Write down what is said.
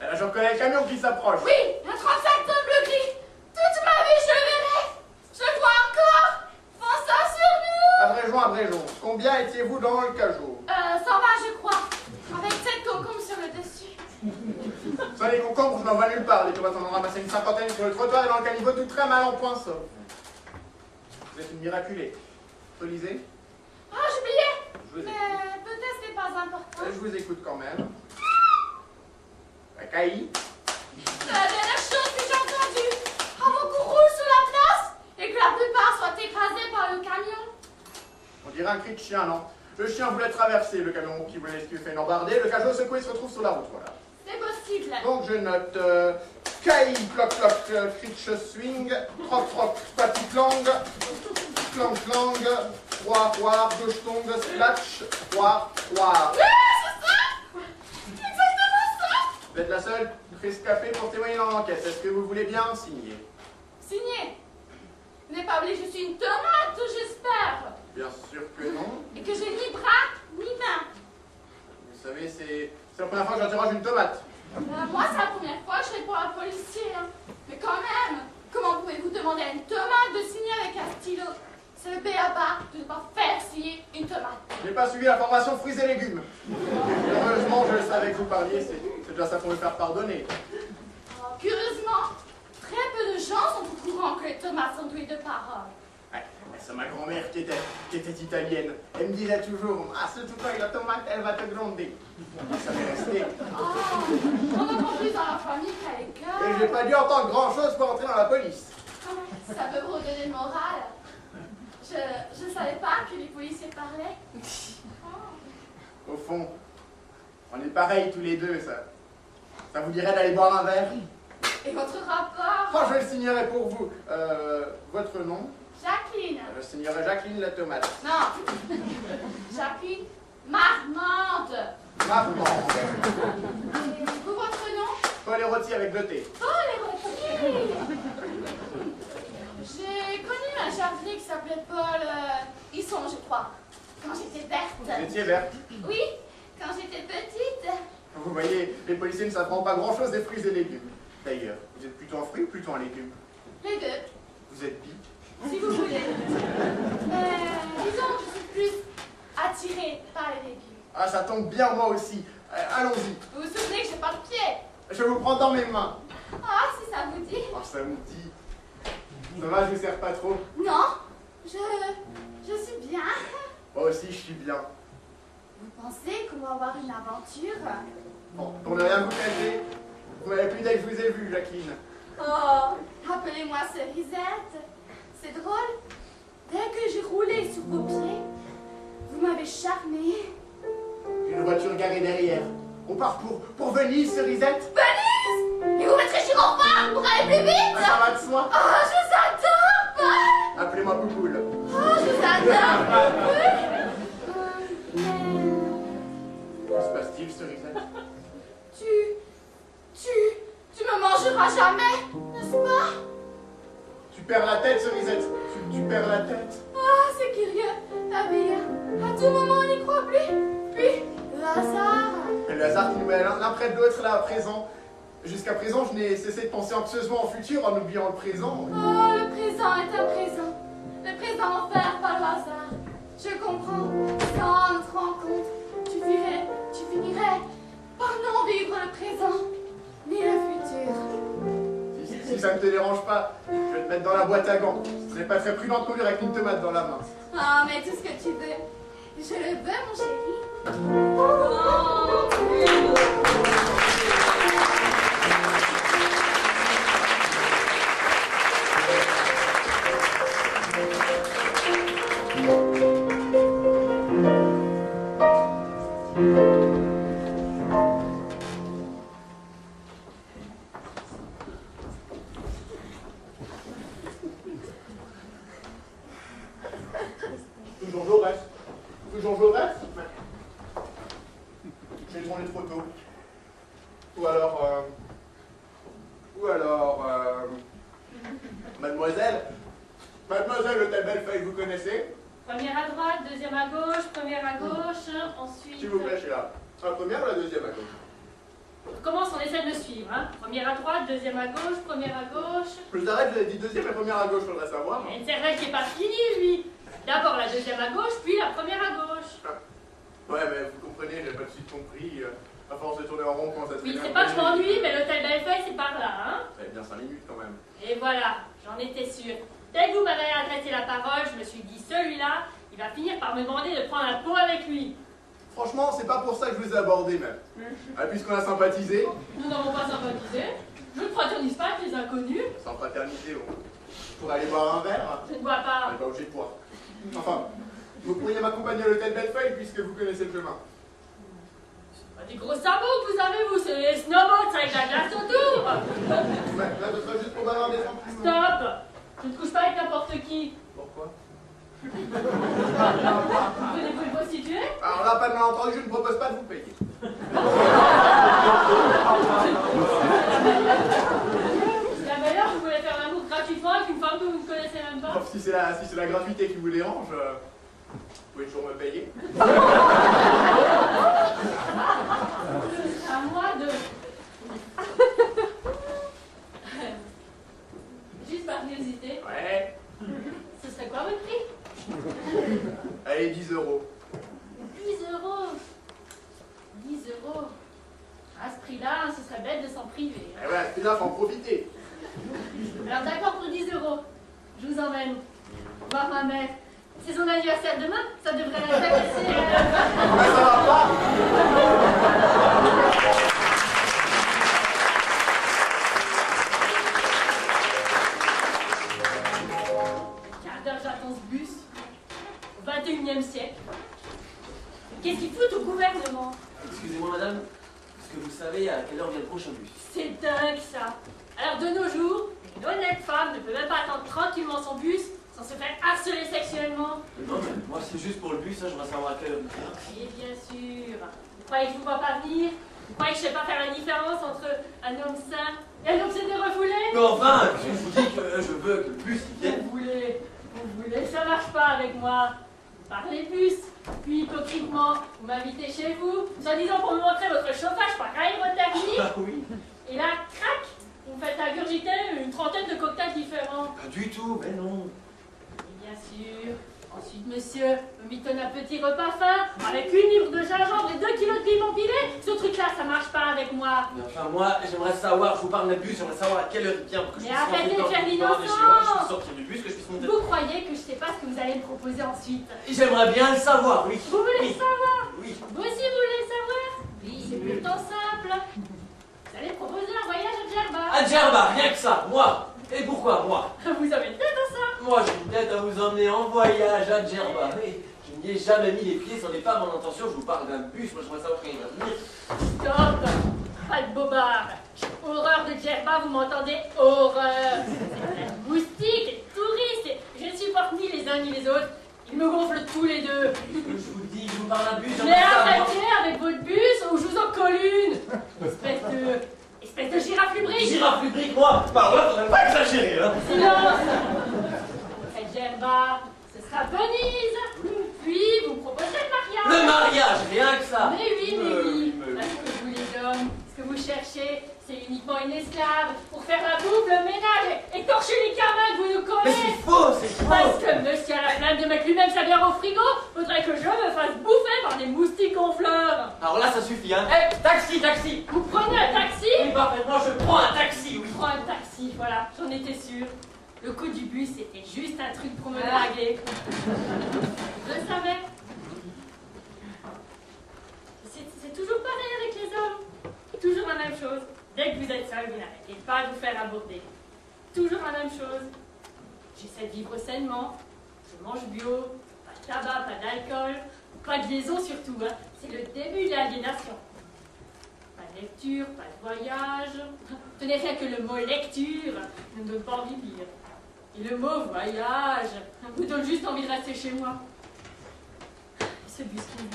Et là, je reconnais le camion qui s'approche. Oui, un 37 tonnes bleu gris. Toute ma vie, je le verrai. Je le vois encore. Fonça sur nous. Abrégeons. Combien étiez-vous dans le cajot? 120, je crois. Avec 7 concombres sur le dessus. Ça, les concombres, je n'en vois nulle part. Les tomates, on en ramassait une cinquantaine sur le trottoir et dans le caniveau, tout très mal en point sauf. Vous êtes une miraculée. Relisez. Ah, j'oubliais. Je vous Mais écoute. peut-être c'est pas important. Je vous écoute quand même. La caillie. La dernière chose que j'ai entendue, avant qu'on roule sur la place et que la plupart soient écrasés par le camion. On dirait un cri de chien, non? Le chien voulait traverser, le camion qui voulait l'esquiver embarder, le cajot secoué se retrouve sur la route, voilà. C'est possible. Donc je note caillie, cloc, critch, swing, troc, petit clang, clang, roir, gauche tongue, splatch, roir. Oui, c'est ça. Exactement ça. Vous êtes la seule prise café pour témoigner dans l'enquête. Est-ce que vous voulez bien signer? Signé. Vous n'êtes pas oublié que je suis une tomate, j'espère. Bien sûr que non. Et que j'ai ni bras, ni main. Vous savez, c'est la première fois que j'interroge une tomate. Moi, c'est la première fois que je réponds à un policier. Hein. Mais quand même, comment pouvez-vous demander à une tomate de signer avec un stylo? C'est le b.a.-ba de ne pas faire signer une tomate. Je n'ai pas suivi la formation fruits et légumes. Heureusement, je savais que vous parliez, c'est déjà ça pour me faire pardonner. Oh, curieusement, très peu de gens sont au courant que les tomates sont douées de paroles. Ouais, c'est ma grand-mère qui était italienne. Elle me disait toujours, ah, surtout quand la tomate, elle va te gronder. Ça m'est resté. Oh, on entend plus dans la famille qu'à Et l'école. j'ai pas dû entendre grand-chose pour entrer dans la police. Ça peut vous redonner le moral. Je ne savais pas que les policiers parlaient. Oh. Au fond, on est pareils tous les deux, ça. Ça vous dirait d'aller boire un verre? Et votre rapport? Oh, je le signerai pour vous. Votre nom? Jacqueline. Je signerai Jacqueline la tomate. Non. Jacqueline Marmande. Marmande. Et vous, votre nom? Paul et rôti avec 2 T. Oh, les rôtis. J'ai connu un jardinier qui s'appelait Paul Hisson, je crois, quand j'étais verte. Vous étiez verte. Oui, quand j'étais petite. Vous voyez, les policiers ne s'apprennent pas grand-chose des fruits et légumes. D'ailleurs, vous êtes plutôt en fruits ou plutôt en légumes? Les deux, Vous êtes bi? si vous voulez. Mais disons que je suis plus attirée par les légumes. Ah, ça tombe bien, moi aussi. Allons-y. Vous vous souvenez que j'ai pas de pied? Je vous prends dans mes mains. Ah, si ça vous dit. Ah, ça me dit. Dommage, je vous sers pas trop. Non, je suis bien. Moi aussi, je suis bien. Vous pensez qu'on va avoir une aventure? Bon, pour ne rien vous cacher, vous m'avez plus dès que je vous ai vu, Jacqueline. Oh, appelez-moi Cerisette. C'est drôle. Dès que j'ai roulé sur vos pieds, vous m'avez charmée. Une voiture garée derrière. On part pour Venise, Cerisette? Venise! Et vous mettrez gyrophare pour aller plus vite? Ça va de soi. Oh, je vous adore, Paul! Appelez-moi Poupoule. Oh, je vous adore, Paul! Que se passe-t-il, Cerisette? Tu me mangeras jamais, n'est-ce pas? Tu perds la tête, Cerisette. Tu perds la tête. Ah, c'est curieux. La vie, à tout moment, on n'y croit plus. Puis, le hasard. Le hasard qui nous met l'un près de l'autre là à présent. Jusqu'à présent, je n'ai cessé de penser anxieusement au futur en oubliant le présent. Oh, le présent est un présent. Le présent offert par le hasard. Je comprends. Sans notre rencontre, tu finirais par non vivre le présent, ni le futur. Si ça ne te dérange pas, je vais te mettre dans la boîte à gants. Ce n'est pas très prudent de conduire avec une tomate dans la main. Ah, mais tout ce que tu veux. Je le veux, mon chéri. Oh. Toujours Jaurès? J'ai tourné trop tôt. Ou alors, Mademoiselle Hôtel Bellefeuille, vous connaissez? Première à droite, deuxième à gauche, première à gauche, ensuite... S'il vous plaît, Sheila. La première ou la deuxième à gauche? On commence, on essaie de me suivre. Hein. Première à droite, deuxième à gauche, première à gauche... Je vous arrête, vous avez dit deuxième et première à gauche, faudrait savoir. Il y a une cervelle qui n'est pas finie, lui. D'abord la deuxième à gauche, puis la première à gauche. Ouais, mais vous comprenez, j'ai pas de suite compris. À force de tourner en rond, comment ça se fait? Oui, c'est pas que je m'ennuie, mais l'hôtel Bellefeuille, c'est par là, hein. Ça fait bien 5 minutes quand même. Et voilà, j'en étais sûre. Dès que vous m'avez adressé la parole, je me suis dit, celui-là, il va finir par me demander de prendre la peau avec lui. Franchement, c'est pas pour ça que je vous ai abordé même. Puisqu'on a sympathisé. Nous n'avons pas sympathisé. Je ne fraternise pas avec les inconnus. Sans fraternité, on pourrait aller boire un verre. Je ne bois On pas. n'est pas obligé de boire. Enfin, vous pourriez m'accompagner à l'hôtel Bellefeuille puisque vous connaissez le chemin. Des gros sabots que vous avez, vous, c'est les snowboards avec la glace autour. Ouais, là, ce sera juste pour bavarder tranquillement. Stop. Je ne couche pas avec n'importe qui. Pourquoi? Voulez-vous le prostituer? Alors là, pas de malentendu, je ne propose pas de vous payer. La meilleure, vous voulez faire l'amour gratuitement avec une femme que vous ne connaissez même pas? Si c'est la gratuité qui vous dérange, vous pouvez toujours me payer. À moi de... Juste par curiosité, Ouais. ce serait quoi votre prix? Allez, 10 euros. 10 euros. 10 euros. À ce prix-là, ce serait bête de s'en priver. Et voilà, c'est là, faut en profiter. Alors d'accord pour 10 euros. Je vous emmène voir ma mère. C'est son anniversaire demain, ça devrait l'intéresser. Mais ça va pas. Quart d'heure, j'attends ce bus. Au 21e siècle. Qu'est-ce qu'il fout au gouvernement? Excusez-moi madame, est-ce que vous savez à quelle heure vient le prochain bus? C'est dingue ça. Alors de nos jours, une honnête femme ne peut même pas attendre tranquillement son bus sans se faire harceler sexuellement. Non mais moi c'est juste pour le bus, hein, je voudrais savoir à quelle heure il vient. Et bien sûr. Vous croyez que je vous vois pas venir? Vous croyez que je sais pas faire la différence entre un homme sain et un obsédé refoulé? Mais enfin, je vous dis que je veux que le bus il vienne. Vous voulez, ça marche pas avec moi. Vous parlez bus, puis hypocritement, vous m'invitez chez vous, soi-disant pour me montrer votre chauffage par aérothermie. Ah oui? Et là, crac, vous me faites ingurgiter une trentaine de cocktails différents. Pas du tout, mais non. Et bien sûr. Ensuite, monsieur, me mitonne un petit repas fin, avec une livre de gingembre et 2 kilos de piment pilé. Ce truc-là, ça marche pas avec moi. Mais enfin moi, j'aimerais savoir, je vous parle d'un bus, j'aimerais savoir à quelle heure il vient pour que je Mais puisse arrêtez de rentrer faire dans le l'innocent. chez moi, je puisse sortir du bus, que je puisse monter. Vous croyez que je sais pas ce que vous allez me proposer ensuite? J'aimerais bien le savoir, oui. Vous voulez Oui. le savoir? Oui. Vous aussi, vous voulez le savoir? Oui, c'est pourtant simple. Vous allez me proposer un voyage à Djerba. À Djerba, rien que ça, moi. Et pourquoi moi? Vous avez une tête à ça? Moi j'ai une tête à vous emmener en voyage à Djerba. Oui. Je n'y ai jamais mis les pieds, ce n'est pas mon intention, je vous parle d'un bus, moi je voudrais savoir quand il va venir. Stop! Pas de bobard. J'ai horreur de Djerba, vous m'entendez? Horreur. C'est moustique et touriste et je ne supporte ni les uns ni les autres. Ils me gonflent tous les deux. Je vous dis, je vous parle d'un bus, Mais j'aimerais savoir. arrêtez avec votre bus ou je vous en colle une. Espèce de girafe lubrique. Girafe lubrique, moi. Par là, faudrait pas exagérer, hein. Silence. À Djerba, ce sera Venise. Puis vous me proposez le mariage. Le mariage, rien que ça. Mais oui. Parce que je vous les donne. Ce que vous cherchez, c'est uniquement une esclave pour faire la bouffe, le ménage et torcher les gamins que vous nous Mais collez. c'est faux, c'est Parce faux. que monsieur a la flemme de mettre lui-même sa bière au frigo, faudrait que je me fasse bouffer par des moustiques gonfleurs. Alors là, ça suffit, hein. Eh, taxi, taxi. Vous prenez un taxi? Oui, parfaitement, je prends un taxi, oui. Je prends un taxi, voilà, j'en étais sûre. Le coup du bus, c'était juste un truc pour me draguer. Je le savais. C'est toujours pareil avec les hommes. Toujours la même chose. Dès que vous êtes seul, vous n'arrêtez pas de vous faire aborder. Toujours la même chose. J'essaie de vivre sainement. Je mange bio. Pas de tabac, pas d'alcool. Pas de liaison surtout. Hein. C'est le début de l'aliénation. Pas de lecture, pas de voyage. Tenez, rien que le mot lecture ne me donne pas envie de lire. Et le mot voyage me donne juste envie de rester chez moi. Et ce bus qui me